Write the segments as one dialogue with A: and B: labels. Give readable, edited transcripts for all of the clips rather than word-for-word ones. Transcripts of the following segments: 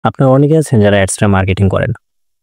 A: আপনারা অনেকে আছেন যারা অ্যাডসটা মার্কেটিং করেন।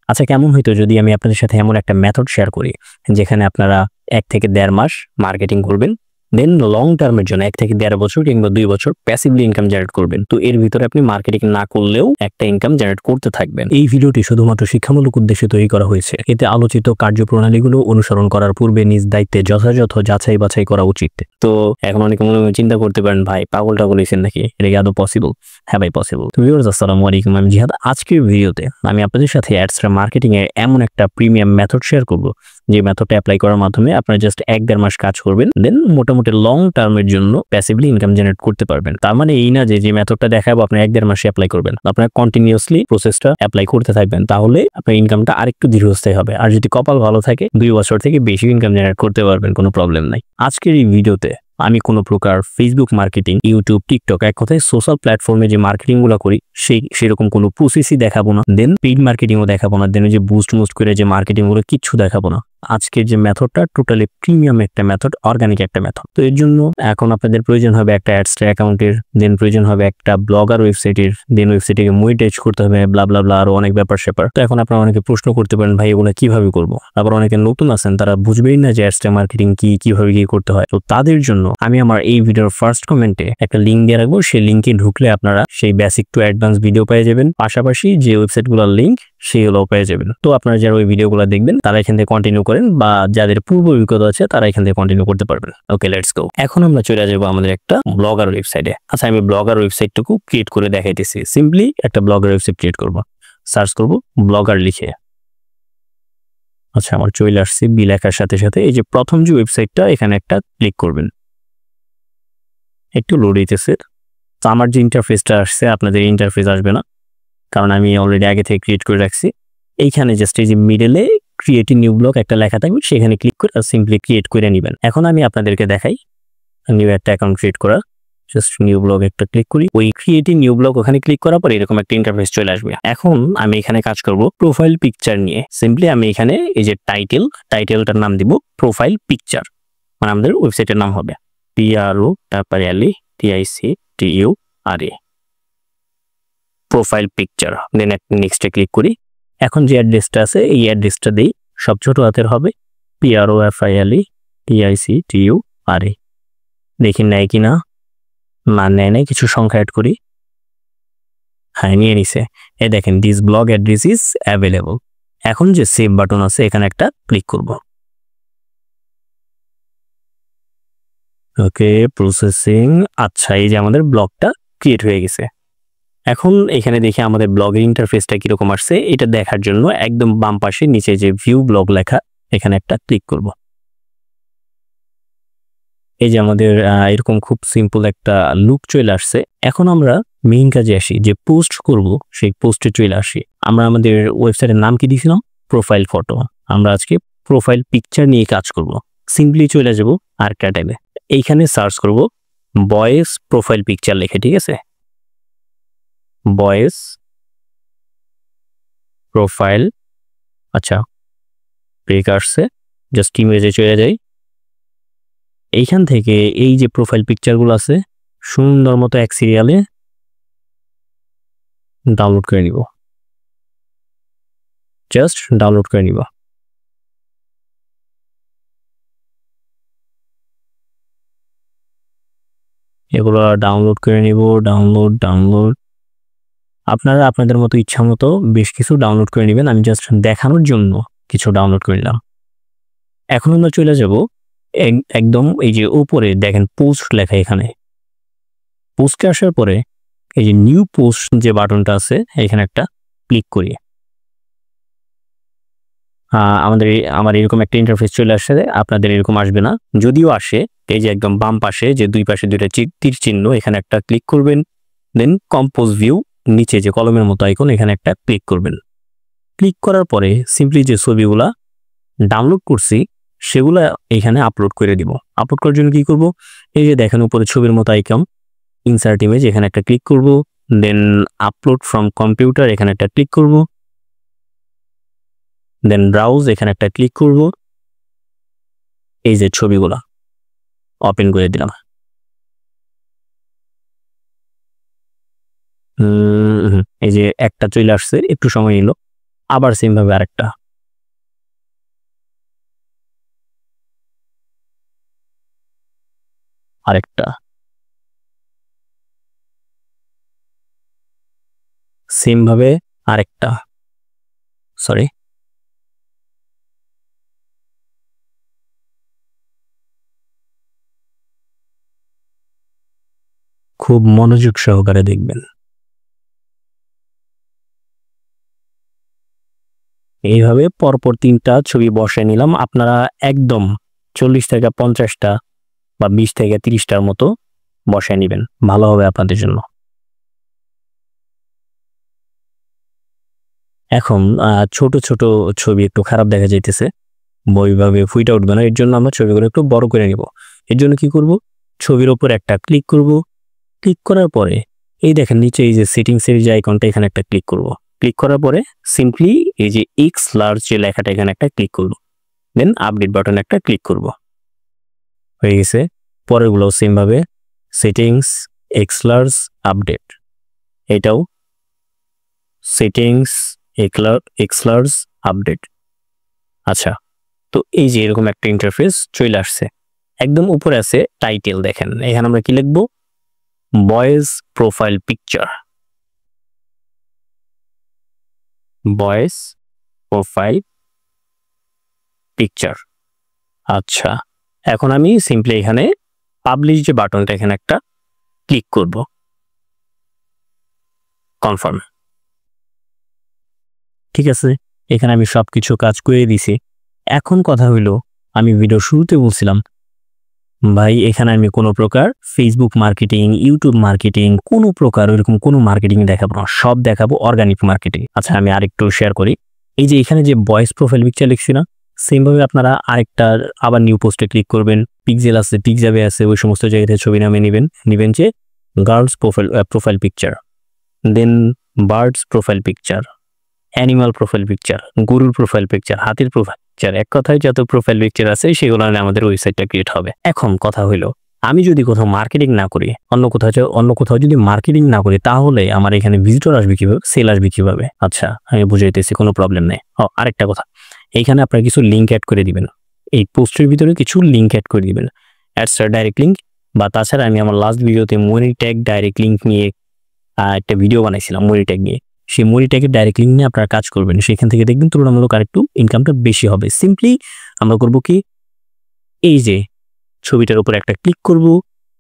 A: আচ্ছা কেমন হইতো যদি আমি আপনাদের সাথে এমন একটা মেথড শেয়ার করি, যেখানে আপনারা ১ থেকে ১.৫ মাস মার্কেটিং করবেন। দেন লং টার্মের জন্য ১ থেকে ১.৫ বছর কিংবা ২ বছর প্যাসিভলি ইনকাম জেনারেট করবেন। তো এর ভিতরে আপনি মার্কেটিং না করলেও একটা ইনকাম জেনারেট করতে থাকবেন। এই ভিডিওটি শুধুমাত্র শিক্ষামূলক উদ্দেশ্যে তৈরি করা হয়েছে। এতে আলোচিত কার্যপ্রণালীগুলো অনুসরণ করার পূর্বে নিজ দায়িত্বে যথাযথ যাচাই বাছাই করা উচিত। তো এখন অনেকে মনে মনে চিন্তা করতে পারেন, ভাই পাগল টাগল হইছেন নাকি? এটা কি আদৌ পসিবল? হ্যাঁ ভাই পসিবল। তো ভিউয়ার্স আসসালামু আলাইকুম, আমি জিহাদ। আজকের ভিডিওতে আমি আপনাদের সাথে অ্যাডসটা মার্কেটিং এর এমন একটা প্রিমিয়াম মেথড শেয়ার করব, যে মেথডটা অ্যাপ্লাই করার মাধ্যমে আপনারা জাস্ট ১-১.৫ মাস কাজ করবেন, দেন মোটামুটি লং টার্মের জন্য প্যাসিভলি ইনকাম জেনারেট করতে পারবেন। তার মানে এই না যে মেথডটা দেখাবো আপনারা ১-১.৫ মাসে অ্যাপ্লাই করবেন। আপনারা কন্টিনিউয়াসলি প্রসেসটা অ্যাপ্লাই করতে থাকবেন, তাহলে আপনার ইনকামটা আরেকটু দীর্ঘস্থায়ী হবে। আর যদি কপাল ভালো থাকে ২ বছর থেকে বেশি ইনকাম জেনারেট করতে পারবেন, কোনো প্রবলেম নাই। আজকের এই ভিডিওতে আমি কোনো প্রকার ফেসবুক মার্কেটিং, ইউটিউব, টিকটক, এক কথায় সোশ্যাল প্ল্যাটফর্মে যে মার্কেটিং গুলো করি সেরকম কোনো প্রসেসই দেখাবো না। দেন পেইড মার্কেটিংও দেখাবো না। দেন যে বুস্ট করে যে মার্কেটিং গুলো কিচ্ছু দেখাবো না। আজকের যে মেথডটা টোটালি প্রিমিয়াম একটা মেথড, অর্গানিক একটা মেথড। তো এর জন্য এখন আপনাদের প্রয়োজন হবে একটা অ্যাডস্টা অ্যাকাউন্টের, দেন প্রয়োজন হবে একটা ব্লগার ওয়েবসাইটের, দেন ওয়েবসাইটকে মনিটাইজ করতে হবে, ব্লা ব্লা ব্লা, আরো অনেক ব্যাপার স্যাপার। তো এখন আপনারা অনেকে প্রশ্ন করতে পারেন, ভাই এগুলো কিভাবে করবো? আবার অনেকে নতুন আছেন, তারা বুঝবেই না যে অ্যাডস্টা মার্কেটিং কিভাবে কি করতে হয়। তো তাদের জন্য আমি আমার এই ভিডিওর ফার্স্ট কমেন্টে একটা লিঙ্ক দিয়ে রাখবো। সেই লিঙ্কে ঢুকলে আপনারা সেই বেসিক টু অ্যাডভান্স ভিডিও পেয়ে যাবেন, পাশাপাশি যে ওয়েবসাইটগুলোর লিঙ্ক সেগুলোও পেয়ে যাবেন। তো আপনারা যারা ওই ভিডিওগুলো দেখবেন তারা এখান থেকে কন্টিনিউ করেন, বা যাদের পূর্ব অভিজ্ঞতা আছে তারা এখান থেকে কন্টিনিউ করতে পারবেন। ওকে, লেটস গো। এখন আমরা চলে যাবো আমাদের একটা ব্লগার ওয়েবসাইটে। আচ্ছা, আমি ব্লগার ওয়েবসাইটটুকু ক্রিয়েট করে দেখাইতেছি। সিম্পলি একটা ব্লগার ওয়েবসাইট ক্রিয়েট করবো, সার্চ করবো ব্লগার লিখে। আচ্ছা, আমার চলে আসছে বি লেখার সাথে সাথে এই যে প্রথম যে ওয়েবসাইটটা, এখানে একটা ক্লিক করবেন। একটু লোড হইতেছে। তো আমার যে ইন্টারফেসটা আসছে, আপনাদের ইন্টারফেস আসবে না, কারণ আমি অলরেডি আগে থেকে ক্রিয়েট করে রাখছি। এইখানে জাস্ট এই যে মিডলে ক্রিয়েট নিউ ব্লগ একটা লেখা থাকবে, সেখানে ক্লিক করে সিম্পলি ক্রিয়েট করে নেবেন। এখন আমি আপনাদেরকে দেখাই নিউ একটা অ্যাকাউন্ট ক্রিয়েট করা। জাস্ট নিউ ব্লগ একটা ক্লিক করি, ওই ক্রিয়েট নিউ ব্লগ ওখানে ক্লিক করার পর এরকম একটা ইন্টারফেস চলে আসবে। এখন আমি এখানে কাজ করব প্রোফাইল পিকচার নিয়ে। সিম্পলি আমি এখানে এই যে টাইটেলটার নাম দিব প্রোফাইল পিকচার, মানে আমাদের ওয়েবসাইটের নাম হবে PRO তারপরে TICTURA প্রোফাইল পিকচার। দেন নেক্সটে ক্লিক করি। এখন যে অ্যাড্রেসটা আছে এই অ্যাড্রেসটা দিই, সব ছোট হাতের হবে, PROFILETICTURA। দেখি নেয় কিনা, না নেয় নাই, কিছু সংখ্যা অ্যাড করি। হ্যাঁ, নিয়ে নিছে। এই দেখেন this blog address is available. এখন যে সেভ বাটন আছে এখানে একটা ক্লিক করব। ওকে, প্রসেসিং। আচ্ছা, এই যে আমাদের ব্লগটা ক্রিয়েট হয়ে গেছে। এখন এখানে দেখি আমাদের ব্লগের ইন্টারফেসটা কিরকম আসছে। এটা দেখার জন্য একদম বাম পাশে নিচে যে ভিউ ব্লগ লেখা, এখানে একটা ক্লিক করব। এই যে আমাদের এরকম খুব সিম্পল একটা লুক চলে আসছে। এখন আমরা মেইন কাজে আসি, যে পোস্ট করব সেই পোস্টে চলে আসি। আমরা আমাদের ওয়েবসাইটের নাম কি দিয়েছিলাম? Profile photo. আমরা আজকে প্রোফাইল পিকচার নিয়ে কাজ করব। সিম্পলি চলে যাব আর্কাইভে, এইখানে সার্চ করব বয়েস প্রোফাইল পিকচার লিখে, ঠিক আছে? বয়েস প্রোফাইল। আচ্ছা, ব্রেক আসছে, জাস্ট ইমেজে চলে যাই। এইখান থেকে এই যে প্রোফাইল পিকচারগুলো আছে সুন্দর মতো এক সিরিয়ালে ডাউনলোড করে নিব। জাস্ট ডাউনলোড করে নিব। এগুলো ডাউনলোড করে নিব। ডাউনলোড আপনারা আপনাদের মতো ইচ্ছা মতো বেশ কিছু ডাউনলোড করে নেবেন। আমি জাস্ট দেখানোর জন্য কিছু ডাউনলোড করে নিলাম। এখন আমরা চলে যাব একদম এই যে উপরে দেখেন পোস্ট লেখা, এখানে পোস্টে আসার পরে এই যে নিউ পোস্ট যে বাটনটা আছে এখানে একটা ক্লিক করি। আমার এরকম একটা ইন্টারফেস চলে আসছে। আপনাদের এরকম আসবে না, যদিও আসে। এই যে একদম বাম পাশে যে দুই পাশে দুইটা তীর চিহ্ন, এখানে একটা ক্লিক করবেন। দেন কম্পোজ ভিউ, নিচে যে কলমের মতো আইকন, এখানে একটা ক্লিক করবেন। ক্লিক করার পরে সিম্পলি যে ছবিগুলা ডাউনলোড করছি সেগুলা এখানে আপলোড করে দিব। আপলোড করার জন্য কি করব? এই যে দেখেন উপরে ছবির মতো আইকন, ইনসার্ট ইমেজ, এখানে একটা ক্লিক করব। দেন আপলোড ফ্রম কম্পিউটার, এখানে একটা ক্লিক করব। দেন ব্রাউজ, এখানে একটা ক্লিক করব। এই যে ছবিগুলা ওপেন করে দিলাম। এই যে একটা চলে আসছে, একটু সময় নিল, আবার সেম ভাবে আরেকটা, আরেকটা সেম ভাবে, আরেকটা, সরি, খুব মনোযোগ সহকারে দেখবেন। এইভাবে পরপর 3টা ছবি বসায় নিলাম। আপনারা একদম 40 থেকে 50টা বা 20 থেকে 30টার মতো বসায় নিবেন, ভালো হবে আপনাদের জন্য। এখন ছোট ছোট ছবি একটু খারাপ দেখা যাইতেছে, ওইভাবে ফুইটা উঠবে না, এর জন্য আমরা ছবিগুলো একটু বড় করে নিব। এর জন্য কি করব, ছবির উপর একটা ক্লিক করব, ক্লিক করার পরে এই দেখেন নিচে এই যে সেটিংস এর যে আইকনটা, এখানে একটা ক্লিক করব। ক্লিক করার পরে সিম্পলি এই যে এক্স লার্জ যে লেখাটা, এখানে একটা ক্লিক করব, দেন আপডেট বাটনে একটা ক্লিক করব। হয়ে গেছে। পরেরগুলো সেম ভাবে সেটিংস, এক্স লার্জ, আপডেট, এটাও সেটিংস, এক্স লার্জ, আপডেট। আচ্ছা, তো এই যে এরকম একটা ইন্টারফেস চলে আসছে। একদম উপরে আছে টাইটেল, দেখেন এখানে আমরা কি লিখবো, boys profile picture, boys profile picture. আচ্ছা, এখন আমি সিম্পলি এখানে পাবলিশ যে বাটনটা, এখানে একটা ক্লিক করব, কনফার্ম। ঠিক আছে, এখানে আমি সবকিছু কাজ করে দিছি। এখন কথা হইলো, আমি ভিডিও শুরুতে বলছিলাম ভাই এখানে আমি কোনো প্রকার ফেসবুক মার্কেটিং, ইউটিউব মার্কেটিং, কোনো প্রকার এরকম কোনো মার্কেটিং দেখাবো না, সব দেখাবো অর্গানিক মার্কেটিং। আচ্ছা, আমি আরেকটু শেয়ার করি। এই যে এখানে যে বয়েস প্রোফাইল পিকচার লিখছি না, সেম ভাবে আপনারা আরেকটা আবার নিউ পোস্টে ক্লিক করবেন, পিক্সেল আছে, পিক্সাবে আছে, ওই সমস্ত জায়গাতে ছবি নামে নেবেন যে girls profile picture, then birds profile picture, animal profile picture, গরুর প্রোফাইল পিকচার, হাতির প্রোফাইল পিকচার, এক কথায় যত প্রোফাইল পিকচার আছে সেগুলো নিয়ে আমাদের ওয়েবসাইটটা ক্রিয়েট হবে। এখন কথা হইলো, আমি যদি কোথাও মার্কেটিং না করি, অন্য কোথাও যদি মার্কেটিং না করি, তাহলে আমার এখানে ভিজিটর আসবে কিভাবে, সেল আসবে কিভাবে? আচ্ছা, আমি বুঝাইতেছি, কোনো প্রবলেম নেই। আরেকটা কথা, এইখানে আপনারা কিছু লিঙ্ক অ্যাড করে দিবেন, এই পোস্টের ভিতরে কিছু লিঙ্ক অ্যাড করে দিবেন, অ্যাডস্টার ডাইরেক্ট লিঙ্ক, বা তাছাড়া আমি আমার লাস্ট ভিডিওতে মনি ট্যাগ ডাইরেক্ট লিঙ্ক নিয়ে একটা ভিডিও বানাইছিলাম, মনি ট্যাগ নিয়ে। সেই মনি ট্যাগের ডাইরেক্ট লিঙ্ক নিয়ে আপনারা কাজ করবেন, সেখান থেকে দেখবেন তুলনামূলক আরেকটু ইনকামটা বেশি হবে। সিম্পলি আমরা করব কি, এই যে ছবিটার উপর একটা ক্লিক করব,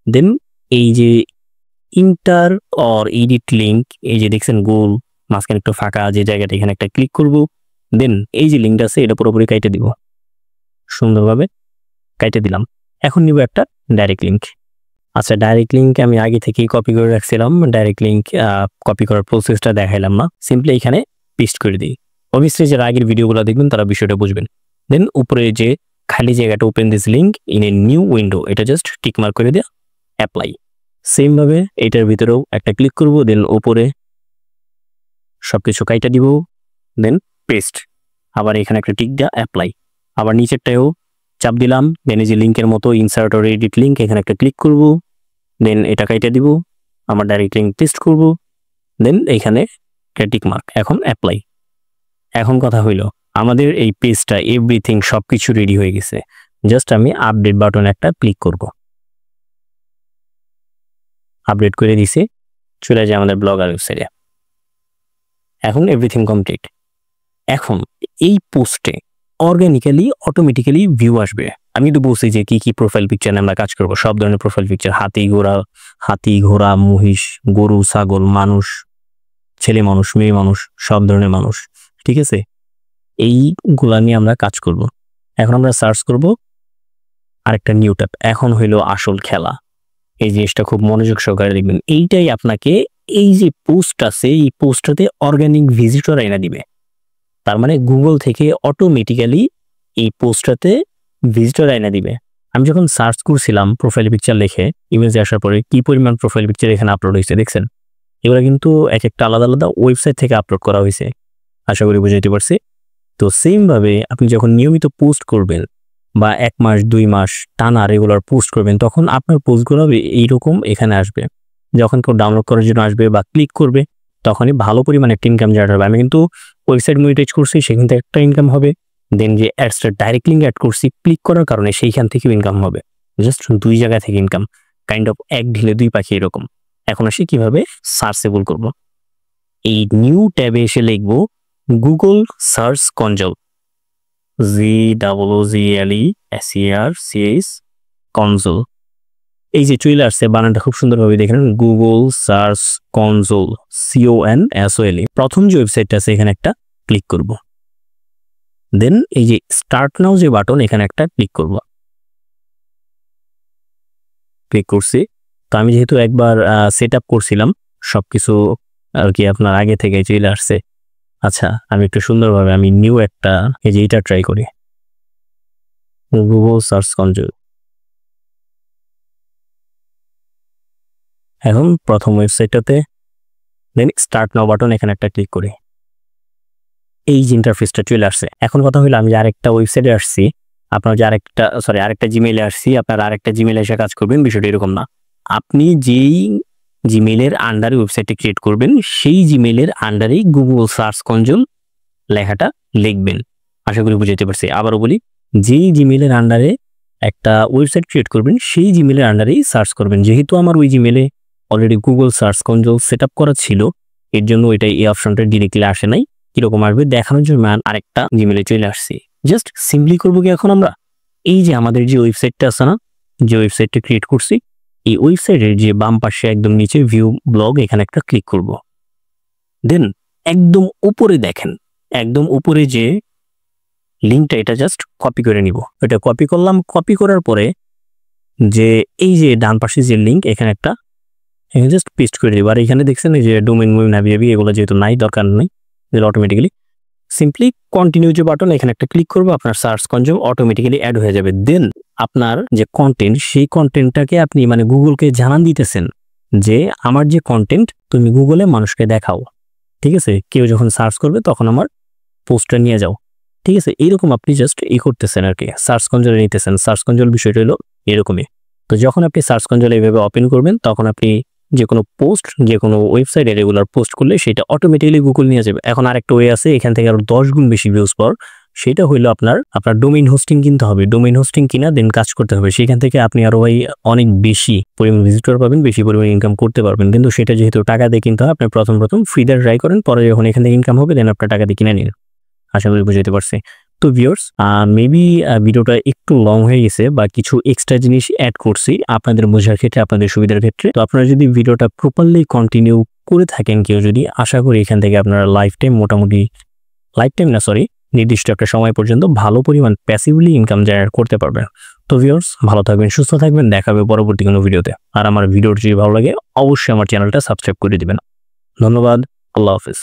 A: দেন এই যে ইন্টার অর এডিট লিঙ্ক, এই যে দেখছেন গোল মাঝখানে একটু ফাঁকা যে জায়গাটা, এখানে একটা ক্লিক করব, দেন এই যে লিঙ্কটা আছে এটা পুরোপুরি কাইটে দিব, সুন্দরভাবে কাইটে দিলাম। এখন নিব একটা ডাইরেক্ট লিঙ্ক। আচ্ছা, ডাইরেক্ট লিঙ্ক আমি আগে থেকেই কপি করে রাখছিলাম, ডাইরেক্ট লিঙ্ক কপি করার প্রসেসটা দেখাইলাম না, সিম্পলি এখানে পেস্ট করে দিই। অবভিয়াসলি যারা আগের ভিডিওগুলো দেখবেন তারা বিষয়টা বুঝবেন। দেন উপরে যে খালি জায়গাটা, open this link in a new window, এটা জাস্ট টিক মার্ক করে দেওয়া, অ্যাপ্লাই। সেম ভাবে এটার ভিতরেও একটা ক্লিক করব, দেন উপরে সবকিছু কাইটা দিব, দেন পেস্ট, আবার এখানে একটা টিক দেওয়া, অ্যাপ্লাই। আবার নিচেরটাও চাপ দিলাম, দেন এই যে লিঙ্কের মতো ইনসার্ট অর এডিট লিঙ্ক, এখানে একটা ক্লিক করব, দেন এটা কাইটা দিব, আমার ডাইরেক্ট লিঙ্ক পেস্ট করব, দেন এইখানে টিক মার্ক, এখন অ্যাপ্লাই। এখন কথা হইলো, আমাদের এই পেজটা এভরিথিং সবকিছু রেডি হয়ে গেছে, জাস্ট আমি আপডেট বাটন একটা ক্লিক করব, আপডেট করে দিছি, চলে যায় আমাদের ব্লগার ওয়েবসাইটে। এখন এভরিথিং কমপ্লিট। এখন এই পোস্টে অর্গানিক্যালি অটোমেটিক্যালি ভিউ আসবে। আমি তো বলছি যে কি কি প্রোফাইল পিকচার নিয়ে আমরা কাজ করব, সব ধরনের প্রোফাইল পিকচার, হাতি ঘোড়া মহিষ, গরু ছাগল, মানুষ, ছেলে মানুষ, মেয়ে মানুষ, সব ধরনের মানুষ, ঠিক আছে, এইগুলা নিয়ে আমরা কাজ করব। এখন আমরা সার্চ করব আরেকটা নিউ ট্যাব। এখন হইলো আসল খেলা, এই জিনিসটা খুব মনোযোগ সহকারে দেখবেন। এইটাই আপনাকে এই যে পোস্ট আছে, এই পোস্টটাতে অর্গানিক ভিজিটর এনে দিবে। তার মানে গুগল থেকে অটোমেটিক্যালি এই পোস্টটাতে ভিজিটর এনে দিবে। আমি যখন সার্চ করছিলাম প্রোফাইল পিকচার লিখে, ইমেজে আসার পরে কি পরিমাণ প্রোফাইল পিকচার এখানে আপলোড হয়েছে দেখছেন। এগুলো কিন্তু এক একটা আলাদা আলাদা ওয়েবসাইট থেকে আপলোড করা হয়েছে, আশা করি বুঝাইতে পারছি। তো সেম ভাবে আপনি যখন নিয়মিত পোস্ট করবেন বা 1 মাস 2 মাস টানা রেগুলার পোস্ট করবেন, তখন আপনার পোস্টগুলো এইরকম এখানে আসবে। যখন কেউ ডাউনলোড করার জন্য আসবে বা ক্লিক করবে তখনই ভালো পরিমাণে একটা ইনকাম জেনারেট হবে। আমি কিন্তু ওয়েবসাইট মনিটাইজ করছি, সেখান থেকে একটা ইনকাম হবে। দেন যে অ্যাডসটা ডাইরেক্ট লিঙ্ক অ্যাড করছি ক্লিক করার কারণে সেইখান থেকেও ইনকাম হবে। জাস্ট 2 জায়গা থেকে ইনকাম, কাইন্ড অফ এক ঢিলে 2 পাখি এরকম। এখন আসি কিভাবে সার্চেবল করব। এই নিউ ট্যাবে এসে লিখব Google search console, GOOGLESERCH console. এই যে চলে আসছে, বানানটা খুব সুন্দরভাবে দেখেন, গুগল সার্চ কনসোল, CONSOL। প্রথম যে ওয়েবসাইটটা আছে এখানে একটা ক্লিক করব। দেন এই যে স্টার্ট নাও যে বাটন এখানে একটা ক্লিক করব। ক্লিক করছি। তো আমি যেহেতু একবার সেট আপ করছিলাম সবকিছু আর কি, আপনার আগে থেকে চলে আসছে। আচ্ছা, আমি একটু সুন্দরভাবে আমি নিউ একটা এই যে এটা ট্রাই করি, গুগল সার্চ কনসোল। এখন প্রথম ওয়েবসাইটটাতে দেন স্টার্ট নাও বাটন এখানে একটা ক্লিক করি। এই যে ইন্টারফেসটা চলে আসছে। এখন কথা হলো আমি আরেকটা ওয়েবসাইটে আসছি, আপনার যে আরেকটা জিমেইলে আসছি, আপনার আরেকটা জিমেইলে এসে কাজ করবেন। বিষয়টা এরকম না, আপনি যেই জিমেইলের আন্ডারে ওয়েবসাইটটা ক্রিয়েট করবেন সেই জিমেইলের আন্ডারেই গুগল সার্চ কনসোল লেখাটা লিখবেন। আশা করি বুঝাতে পারছি। আবারও বলি, যেই জিমেইলের আন্ডারে একটা ওয়েবসাইট ক্রিয়েট করবেন সেই জিমেইলের আন্ডারেই সার্চ করবেন। যেহেতু আমার ওই জিমেইলে already Google search console set up করা ছিল, এর জন্য ওইটা এই অপশনটা ডিরেক্টলি আসে নাই। কিরকম আসবে দেখানোর জন্য আরেকটা জিমেইলে চলে আসছি। জাস্ট সিম্পলি করবো কি, এখন আমরা এই যে আমাদের যে ওয়েবসাইটটা আছে না, যে ওয়েবসাইটটা ক্রিয়েট করছি, এই ওয়েবসাইটের যে বাম পাশে একদম নিচে ভিউ ব্লগ এখানে একটা ক্লিক করব। দেন একদম উপরে দেখেন, একদম উপরে যে লিঙ্কটা এটা জাস্ট কপি করে নিব। এটা কপি করলাম। কপি করার পরে যে এই যে ডান পাশে যে লিঙ্ক এখানে একটা জাস্ট পেস্ট করে দিব। আর এখানে দেখছেন এই যে ডোমেইন নাভিবি এগুলো যেহেতু নাই, দরকার নেই, অটোমেটিক্যালি সিম্পলি কন্টিনিউ যে বাটন এখানে একটা ক্লিক করবো, আপনার সার্চ কনসোল অটোমেটিক্যালি অ্যাড হয়ে যাবে। দেন আপনার যে কন্টেন্ট সেই কন্টেন্টটাকে আপনি মানে গুগলকে জানান দিতেছেন যে আমার যে কন্টেন্ট তুমি গুগলে মানুষকে দেখাও, ঠিক আছে? কেউ যখন সার্চ করবে তখন আমার পোস্টটা নিয়ে যাও, ঠিক আছে? এইরকম আপনি জাস্ট করতেছেন আর কি, সার্চ কনসোলে নিতেছেন। সার্চ কনসোল বিষয়টা হলো এরকমই। তো যখন আপনি সার্চ কনসোল এইভাবে ওপেন করবেন তখন আপনি যে কোনো পোস্ট, যে কোনো ওয়েবসাইটে রেগুলার পোস্ট করলে সেটা অটোমেটিক্যালি গুগল নিয়ে যাবে। এখন আরেকটা ওয়ে আছে এখান থেকে আরো 10 গুণ বেশি ভিউজ পাওয়ার, সেটা হইলো আপনার ডোমেইন হোস্টিং কিনতে হবে। ডোমেইন হোস্টিং কিনা দেন কাজ করতে হবে, সেখান থেকে আপনি আরো অনেক বেশি পরিমাণ ভিজিটর পাবেন, বেশি পরিমাণ ইনকাম করতে পারবেন। কিন্তু সেটা যেহেতু টাকা দিয়ে কিনতে হয়, আপনি প্রথম ফ্রিতে ট্রাই করেন, পরে যখন এখান থেকে ইনকাম হবে দেন আপনার টাকা দিয়ে কিনে নিন। আশা করি বুঝাতে পারছি। তো ভিউয়ার্স, মেবি ভিডিওটা একটু লং হয়ে গেছে বা কিছু এক্সট্রা জিনিস অ্যাড করছি আপনাদের বোঝার ক্ষেত্রে, আপনাদের সুবিধার ক্ষেত্রে। তো আপনারা যদি ভিডিওটা প্রপারলি কন্টিনিউ করে থাকেন কেউ যদি, আশা করি এখান থেকে আপনারা নির্দিষ্ট একটা সময় পর্যন্ত ভালো পরিমাণ প্যাসিভলি ইনকাম জেনারেট করতে পারবেন। তো ভিউয়ার্স, ভালো থাকবেন, সুস্থ থাকবেন, দেখা হবে পরবর্তী কোনো ভিডিওতে। আর আমার ভিডিওটি যদি ভালো লাগে অবশ্যই আমার চ্যানেলটা সাবস্ক্রাইব করে দিবেন। ধন্যবাদ, আল্লাহ হাফেজ।